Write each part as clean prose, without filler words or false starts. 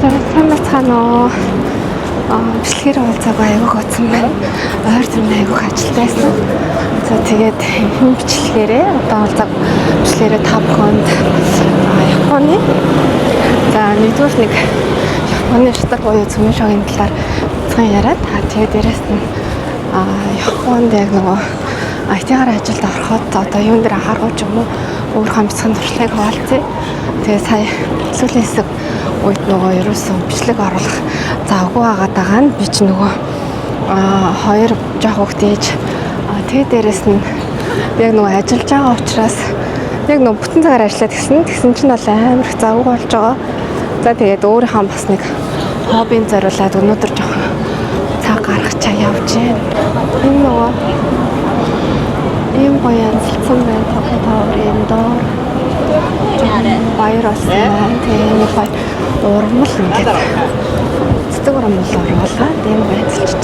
Цаанаа бичлэгээр уулзааг аягүй гоцсон байна. Ойр төрний аягүй ажилтай байсан. За тэгээд энэ бичлэгээрээ одоо уулзааг бичлэгээрээ 5 хонд Японы за нэгдүгээр нэг Японы шатар буюу цөмийн шогийн талаар цаан яриад тэгээд дээрэс нь Японд яг нөгөө IT-гаар ажилд ороход одоо юун дээр анхаарах юм уу өөрийнхөө бяцхан туршлагыг хуваалцъя. Тэгээд сая сүүлийн хэсэг үед нөгөө ерөөсөн бичлэг оруулах завгүй байгаа нь би ч нөгөө хоёр жоох хүүхэд ээж тэгээд дээрэс нь яг нөгөө ажиллаж байгаа учраас яг нөгөө бүтэн цагаар ажиллаад тэгсэн чинь бол амар их завгүй болж байгаа. За тэгээд өөрийнхөө бас нэг хоббинд зориулаад өнөөдөр жоох цаг гаргах чаа явж байна. Энэ нөгөө ийм гоё янзлсан байна. Таврын доор баяр болсон. Тэгээд нэг гоё урмал ингээд цэцэг урмал оруулаа. Тийм байцалч.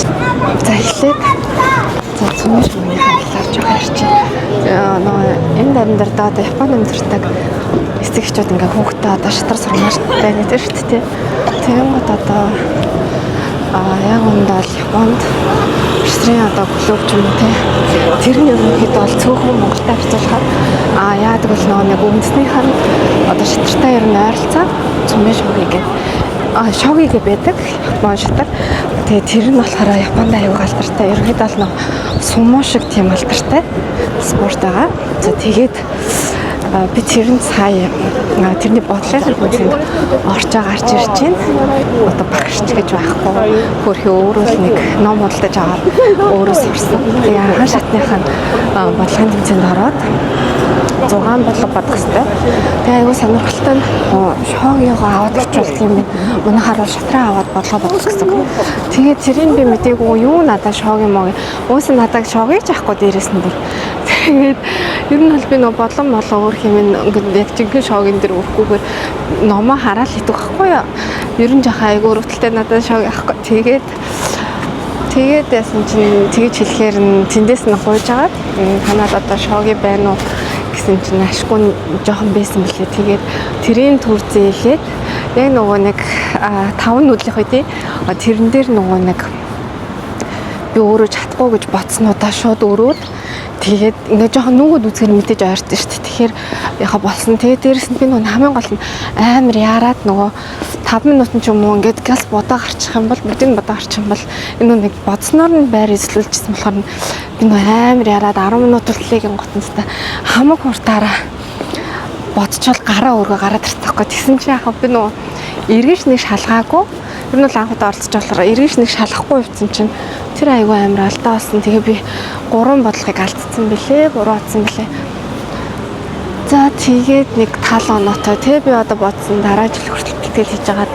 За эхлээд за цөмийн шогийн талаар жоох ярьчих. Нөгөө энэ дамдэр одоо Японы амьдардаг эцэгчүүд ингээ хүүхдээ одоо шатар сурмаартай гэдэг шүү дээ. Тийм гот одоо яг үнд бол Японд шатрын одоо клуб ч юм уу те тэр нь ерөнхийдөө бол цөөхөн Монголтай харьцуулахад яадаг бол нэг үндэснийх нь одоо шатартай ер нь ойролцоо цөмийн шогийг шогийг байдаг Япон шатар. Тэгээ тэр нь болохоор Японд аюул алдартай. Ерөнхийдөө бол сумо шиг тийм алдартай спорт байгаа. За тэгээд би тэр нь сая тэрний бодлогын хүчинд орж гарч ирж байна. Одоо багш гэж байхгүй. Хөрхи өөрөө нэг ном худалдаж аваад өөрөө сурсан. Тэгээ анхан шатных нь бодлогын тэмцээнд ороод 6 бодлого бодох хэрэгтэй. Тэгээ аюу сонирхолтой нь шоогийгоо аваад очилдаг юм байна. Манайхаар бол шатраа аваад бодлого бодох гэсэн. Тэгээд тэрийг би мдээгүй юу надад шоог юм уу? Өөс нь надад шоогыг ч авахгүй дээрээс нь бүр. Тэгээд ер нь бол би нөө бодлон өөр хэмээн ингээд яг жинхэнэ шоугийн дээр өрөхгүйгээр номоо хараад идэх байхгүй юу? Ер нь жахаа айгүй өрөвдөлтэй надад шоог авахгүй. Тэгээд яасан чинь тэгэж хэлэхээр нь тэндээс нь гуйж агаад танад одоо шооги байна уу гэсэн чинь ашгүй жоохон байсан билээ. Тэгээд тэрийн төр зээхэд яг нөгөө нэг 5 нүдлэх үедээ тэрэн дээр нөгөө нэг би өөрөө чадахгүй гэж бодснуудаа шууд өрөөд тэгээд ингээ жоохон нүгүүд үзгэр мэдээж ойртсон шүү дээ. Тэгэхээр яха болсон. Тэгээд дээрэс нь би нөгөө хамгийн гол нь амар яарад нөгөө 5 минутын ч юм уу ингээд газ бодоо гарчих юм бол бүгдийг бодоо гарчих юм бол энэ нэг бодсноор нь байр эзлүүлчихсэн болохоор би нөгөө амар яарад 10 минут хүртэлгийн готонцтой хамаг хурдаараа бодчихвол гараа өргөө гараад ирчихгүй. Тэгсэн чинь яхаа би нөгөө эргэж нэг шалгаагүй. Ер нь бол анх удаа оролцож болохоор эргэж нэг шалгахгүй явцсан чинь тэр аягүй амар алдаа болсон. Тэгээ би 3 бодлогыг алдсан бэлээ. 3 атсан бэлээ. За тэгээд нэг тал оноотой тий би одоо бодсон дараа жил хүртэл бэлтгэл хийж агаад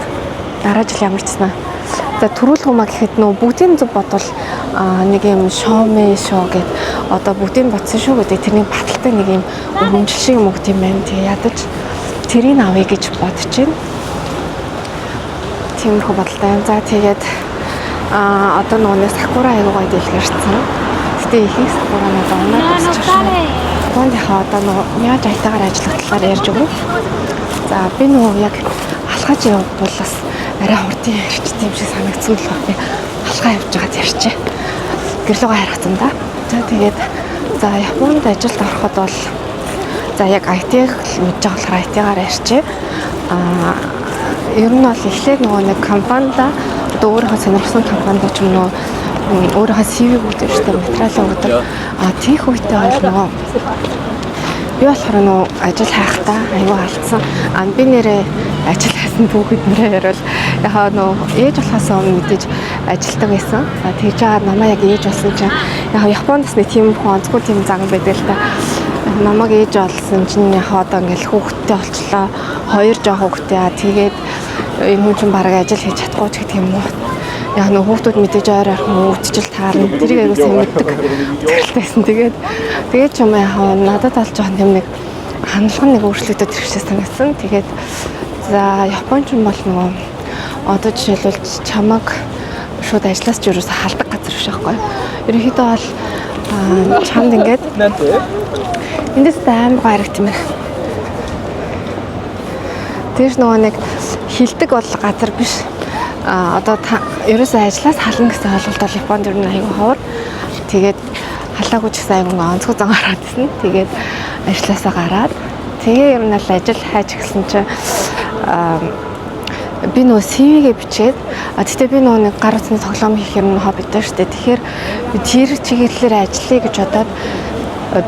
дараа жил ямар ч санаа. За төрүүлэх юмаа гэхэд нөө бүгдийн зөв бодвол нэг юм шоуме шоу гэд одоо бүгдийн бодсон шүү гэдэг тэрний баталтай нэг юм өргөмжил шиг юм өгд юм байна. Тэгээ ядаж тэрийг авъя гэж бодож байна. Тиймэрхүү бодолтой. За тэгээд одоо нөгөө сакура аягүй гоё дэлгэрсэн. Гэтэ ихэнх сакура надад унаад босчих шээ. Японд яхаа одоо нөгөө яаж айтаагаар ажиллах талаар ярьж өгнө. За би нөгөө яг алхаж явбал бас арай хурдан ярьчтэй юм шиг санагдсан болохоор би алхаа явж байгаад ярьчээ. Гэрлөөгөө харахтан да. За тэгээд за Японд ажилд ороход бол за яг IT-г мэдж байгаа болохоор IT-гаар ярьчээ. Ер нь бол эхлээд нөгөө нэг компанида одоо өөрийнхөө сонирхсан компанид ч юм уу өөрийнхөө CV өгдөг шүү дээ материал өгдөг. Тийх үедээ бол нөгөө би болохоор нөгөө ажил хайхтаа аюу алдсан. Би нэрээ ажил хайсан бүгд нэрээ ярил яхаа нөгөө ээж болохоос өмнө мэдээж ажилдаг байсан. Тэгж байгаа намаа яг ээж болсон чинь яг Японд нэг тийм онцгой тийм зан байдаг л та. Намайг ээж олсон чинь яхаа одоо ингээл хүүхдтэй болчлоо. 2 жоох хүүхдтэй. Тэгээд энэ хүн чинь бараг ажил хийж чадахгүй ч гэдэг юм уу. Яг нөх хүүхдүүд мэдээж ойр архан өвдчил таарна. Тэрийг аягүй сайн мэддэг. Тэрэлтэйсэн. Тэгээд ч юм яхаа надад алж байгаа юм нэг хандлага нэг өөрчлөгдөд ирчихсэн санагдсан. Тэгээд за Японч юм бол нөгөө одоо жишээлбэл чамаг шууд ажлаас ч юусаа халдаг газар биш байхгүй. Ерөнхийдөө бол чамд ингээд эндээс амар гарагт юм байна. Тэгэж нөгөө нэг хилдэг бол газар биш. Одоо ерөөсөө ажлаас хална гэсэн ойлголт бол Японд ер нь аюу ховор. Тэгээд халаагүй ч гэсэн аюу онцгой зан гараад ирсэн. Тэгээд ажлаасаа гараад тэгээ ер нь л ажил хайж эхэлсэн чинь би нөгөө CV-гээ бичээд тэгтээ би нөгөө нэг гар утасны тоглоом хийх юм хоббитэй шүү дээ. Тэгэхээр би тэр чиглэлээр ажиллая гэж бодоод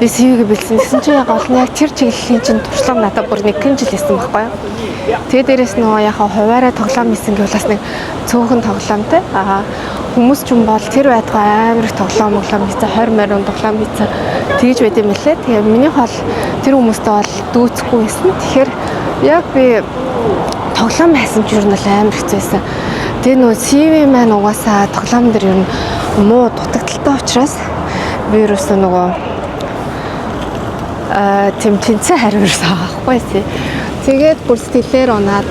би CV-гээ бэлдсэн. Тэгсэн чинь яг олон яг тэр чиглэлийн чинь туршлага надад бүр 1 жил хийсэн байхгүй юу. Тэгээ дээрэс нөгөө яхаа хуваараа тоглоом хийсэн гэвэл бас нэг цөөхөн тоглоомтэй. Хүмүүс ч юм бол тэр байтугай амар их тоглоом хийсэн 20 морин тоглоом хийсэн тэгж байд юм лээ. Тэгээ миний хол тэр хүмүүстэй бол дүүцэхгүй байсан. Тэгэхээр яг би тоглоом байсан ч ер нь амар хэцүүсэн. Тэгээ нөгөө CV маань угаасаа тоглоом дээр ер нь муу дутагдaltaй учраас би ерөөсөө нөгөө тийм тэнцээ хариулсан аахгүй. Тэгээд бүр сэтгэлээр унаад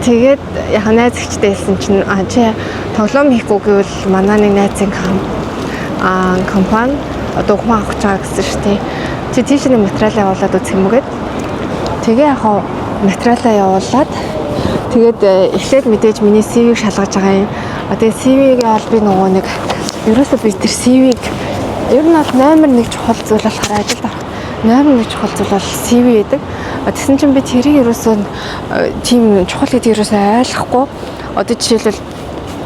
тэгээд яг найз ихтэй хэлсэн чинь чи тоглоом хийхгүй гэвэл манай нэг найзын компани одоо ухаан авах гэж байгаа гэсэн шүү дээ. Чи тийш нэг материалаа явуулаад үзэх юм гээд. Тэгээ яг материалаа явуулаад тэгээд эхлээд мэдээж миний CV-г шалгаж байгаа юм. Тэгээд CV-гээ бол би нөгөө нэг ерөөсөө би тэр CV-г ер нь бол номер 1 чухал зүйл болохоор ажилд орох. Номер 1 чухал зүйл бол CV гэдэг. Тэгсэн чинь би тэрийг ерөөсөө тийм чухал гэдгийг ерөөсөө ойлгохгүй. Одоо жишээлбэл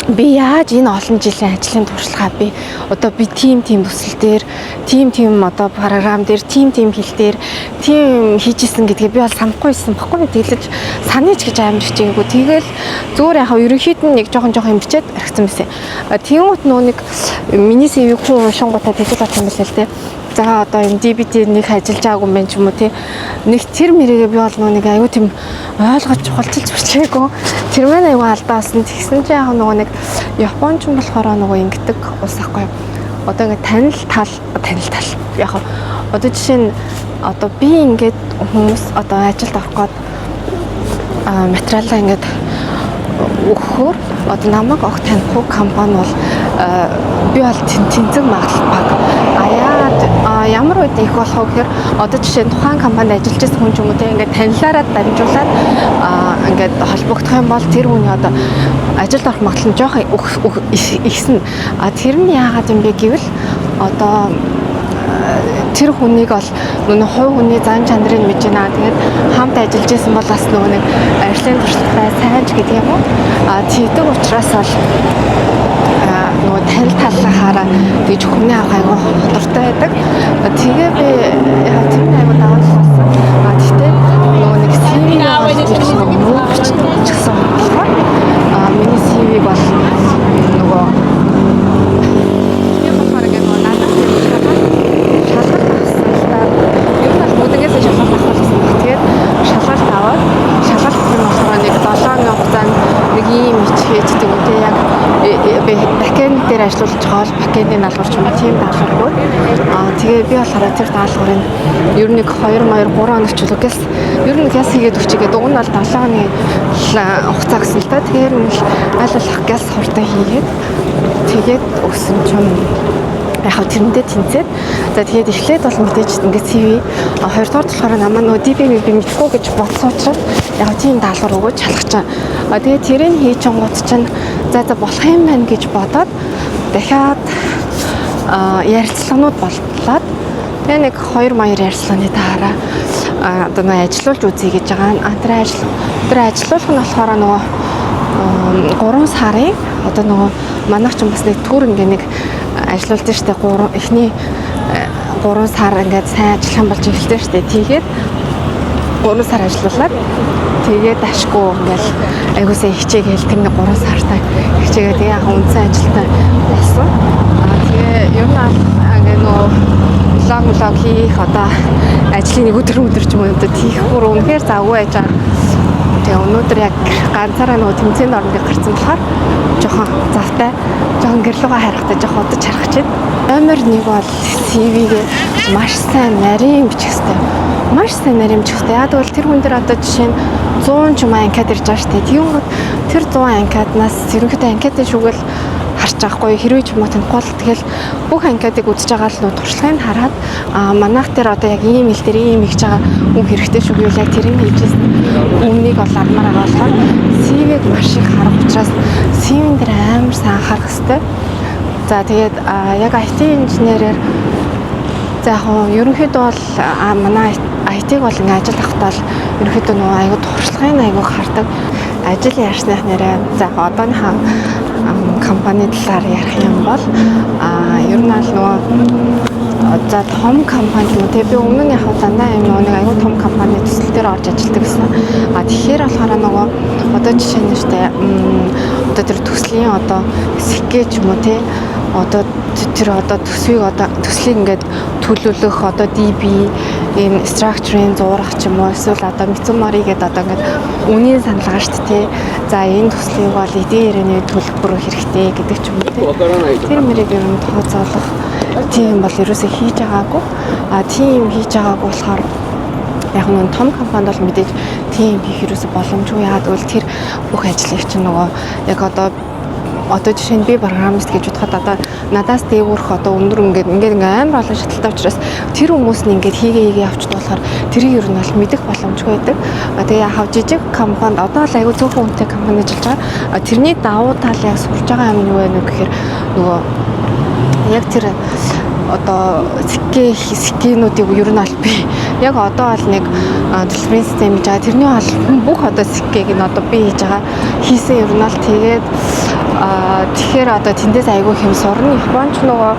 би яаж энэ олон жилийн ажлын туршлагаа би одоо би тим төсөл дээр тим одоо програм дээр тим хил дээр тим хийжсэн гэдгийг би бол санахгүйсэн баггүй. Тэглэж санийч гэж амар хичээгээгүй. Тэгэл зүгээр яхаа ерөнхийд нь нэг жоохон юм бичээд орхисон байсан. Тэнгуут нөө нэг миний CV хүн уншингуудаа тэгж бодсон юм байна л те. За одоо энэ DBT нэг ажиллаж байгаагүй юм байна ч юм уу тий. Нэг тэр мэрийгээ би бол нэг аюу тийм ойлгож чухалчилж бичээгүй. Тэр мань аюу алдаасан. Тэгсэн чинь яг нэг Японч юм болохоор нөгөө ингэдэг ус ахгүй. Одоо ингэ танил тал яг одоо жишээ нь одоо би ингээд хүмүүс одоо ажилд орох гээд материалаа ингээд өгөхөөр одоо намайг огт танихгүй компани бол би бол тэнцэг магадлал баг. Ямар үед их болох вэ гэхээр одоо жишээ нь тухайн компанид ажиллаж байсан хүн ч юм уу те ингээд танилаараа дамжуулаад ингээд холбогдох юм бол тэр хүний одоо ажилд орох магадлал нь жоохон ихсэн. Тэр нь яагаад юм бэ гэвэл одоо тэр хүнийг бол нөгөө хувь хүний зан чанарыг мэдэж байна. Тэгээд хамт ажиллаж байсан бол бас нөгөө нэг ажлын туршлагатай сайн ч гэдэг юм уу. Тэгдэг учраас бол нөгөө танил талхаараа гэж хүмүүний авах айгүй дуртай байдаг. Тэгээ би яг тийм айгүй даваалсан. Тэгтээ нөгөө нэг CV-г мөрчсөн болохоор миний CV-г бол нөгөө ажиллуулж байгаа бол бакэндийн даалгавар ч юм уу тийм даалгавар. Тэгээ би болохоор тэр даалгаврыг ер нь 2-3 хоног ч үлгээс ер нь газ хийгээд өчигээд уг нь бол 7 хоногийн хугацаа гэсэн л та. Тэгэхээр аль болох газ хурдан хийгээд тэгээд өгсөн чинь яг тэрэндээ тэнцээд за тэгээд эхлээд бол мэдээж ингээд CV хоёрдугаар болохоор намаа нөгөө DB би мэдгүй гэж бодсон учраас яг тийм даалгавар өгөөж шалгах чам. Тэгээд тэрийг хийж онгууд чинь за болох юм байна гэж бодоод дахиад ярилцлаганууд болтлоо. Тэгээ нэг 2 маяр ярилцлаганы дараа одоо нэг ажиллуулж үзье гэж байгаа. Тэр ажиллуулах нь болохоор нөгөө 3 сарын одоо нөгөө манайх ч бас нэг төр ингээ нэг ажиллуулдаг штэ эхний 3 сар ингээд сайн ажиллах юм болж эхэлсэн штэ. Тэгээд 3 сар ажиллуулаад тэгээд ашгүй ингээл айгуусаа хичээгээл тэр нэг 3 сартаа хичээгээ тэгээ яг үнсэн ажилтаа болсон. Тэгээ ер нь ингээ нөө влог хийх одоо ажлын нэг өдөр ч юм уу одоо тийх бүр үнэхээр завгүй байж байгаа. Тэгээ өнөөдөр яг ганцаараа нөгөө тэмцээнд орныг гарсан болохоор жоохон завтай, жоохон гэрлүүгээ харахтай жоохон удаж харах чинь. Номер 1 бол CV-гээ маш сайн нарийн бичих хэрэгтэй. Маш сайн нарийн бичих хэрэгтэй. Яг бол тэр хүн дээр одоо жишээ нь 100 ч юм анкет ирж байгаа шүү дээ. Тэгвэл тэр 100 анкетнаас ерөнхийдөө анкетын шүгэл харж байгаагүй хэрвээ ч юм уу танихгүй бол тэгэл бүх анкетыг үзэж байгаа л нөө туршлагыг хараад манайх дээр одоо яг ийм ил дээр ийм хийж байгаа хүн хэрэгтэй шүү гэвэл яг тэрийг хийжсэн өмнөнийг бол армаар байгаа болохоор CV-г маш их харах учраас CV-н дээр амар сайн анхаарах хэрэгтэй. За тэгээд яг IT инженерээр за яг ерөнхийдөө бол манай IT-г бол ингээ ажил авахтаа л ерөнхийдөө нөгөө аягүй туршлагын аягүй хардаг. Ажил яарсных нэрээ за одооныхаа компани талаар ярих юм бол ер нь л нөгөө за том компани юм те би өмнө нь яг дандаа юм нэг аягүй том компани төсөл дээр орж ажилладаг гэсэн. Тэгэхээр болохоор нөгөө одоо жишээ нь штэ одоо тэр төслийн одоо сэкэж юм уу те одоо тэр одоо төслийг ингээд төлөвлөх одоо DB ийм structure-ийн зурах ч юм уу эсвэл одоо Mitsumori гэдэг одоо ингээд үнийн саналгаа шүү дээ. За энэ төслийг бол эдийн ирээний төлбөр хэрэгтэй гэдэг ч юм уу тий. Тэр мэрийг ер нь тооцоолох тийм бол ерөөсөө хийж байгаагүй. Тийм хийж байгаагүй болохоор яг нэг том компанид бол мэдээж тийм хийх ерөөсөө боломжгүй. Яагаад гэвэл тэр бүх ажлыг чинь нөгөө яг одоо жишээ нь би программист гэж бодоход одоо надаас дээгүүрх одоо өндөр ингээд амар олон шалтгаалтай учраас тэр хүмүүс нь ингээд хийгээ явчихд болохоор тэрийг ер нь бол мэдэх боломжгүй байдаг. Тэгээ яхав жижиг компанид одоо л аягүй цөөхөн үнэтэй компани ажиллаж байгаа. Тэрний давуу тал яг сурж байгаа юм юу вэ гэхээр нөгөө яг тэр одоо скинүүдийг ер нь аль би яг одоо бол нэг дэлбэрийн систем хийж байгаа. Тэрний бол бүх одоо скийг нь одоо би хийж байгаа. Хийсэн ер нь л тэгээд тэгэхээр одоо тэндээс айгүй хэм сурна. Японч нөгөө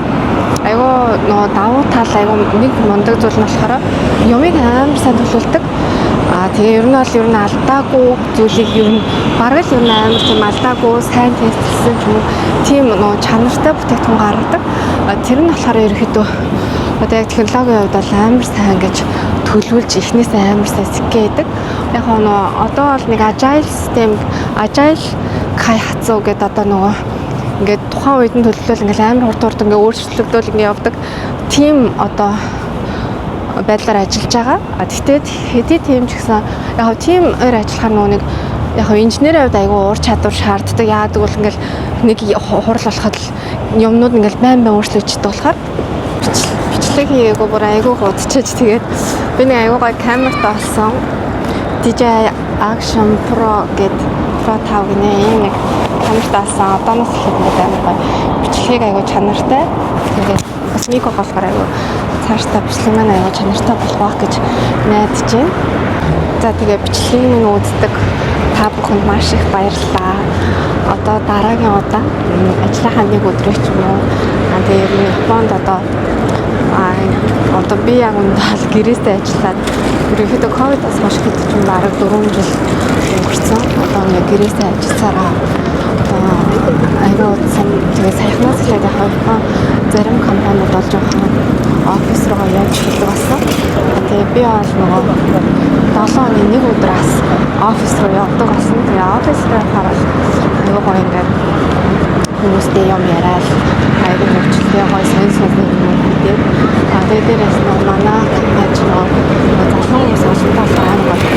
айгүй нөгөө давуу тал айгүй нэг мундаг зүйл нь болохоор юмыг амар сайн төлөвлөдөг. Тэгээ ер нь алдаагүй зүйлийг ер нь бараг л ер нь амар тийм алдаагүй сайн тестэлсэн ч юм уу тийм нөгөө чанартай бүтээгдэхүүн гаргадаг. Тэр нь болохоор ерөөхдөө одоо яг технологийн хувьд бол амар сайн гэж төлөвлөж эхнээс амар сайн сэкэдэг. Яг нөгөө одоо бол нэг agile систем agile хацуу гэдэг одоо нөгөө ингээд тухайн үед нь төлөвлөл ингээд амар хурд ингээд өөрчлөгдөөл ингээд явдаг. Тим одоо байдлаар ажиллаж байгаа. Тэгтээ хэдий тийм ч гэсэн яг тимээр ажиллахаар нэг яг инженерийн хувьд айгүй уур чадвар шаарддаг. Яагаад гэвэл ингээд нэг хурал болоход юмнууд ингээд байн өөрчлөгддөг болохоор бичлэг хийгээгүй бүр айгүй гудчихж тэгээд би нэг айгүй гой камертаа олсон. DJI Action Pro гэдэг Pro 5 гэнэ ийм нэг камертаа олсон. Одооноос ихэд амар гой бичлэгийг айгүй чанартай. Тэгээд бас микро болохоор айгүй цаашдаа бичлэг маань аяга чанартай болох байх гэж найдаж байна. За тэгээ бичлэгийг минь үздэг та бүхэнд маш их баярлалаа. Одоо дараагийн удаа ажлынхаа нэг өдрөө ч юм уу. Тэгээ ер нь Японд одоо би яг ундаа гэрээсээ ажиллаад ерөнхийдөө ковидоос хойш гэдэг чинь бараг 4 жил өнгөрцөн. Одоо ингээ гэрээсээ ажилласараа аяга удсан тэгээ саяхнаас л яг зарим компаниуд болж байгаа офис руу явж хэлдэг болсон. Тэгээ би бол нөгөө 7 хоногийн нэг өдрөөс офис руу явдаг болсон. Тэгээ офис руу хараад аяга гоё ингээд хүмүүстэй юм яриад аяга хөвчлээ гоё сонь юм гэдэг. Тэгээ дээрээс нөгөө манай компани залуу хүмүүс олонтаа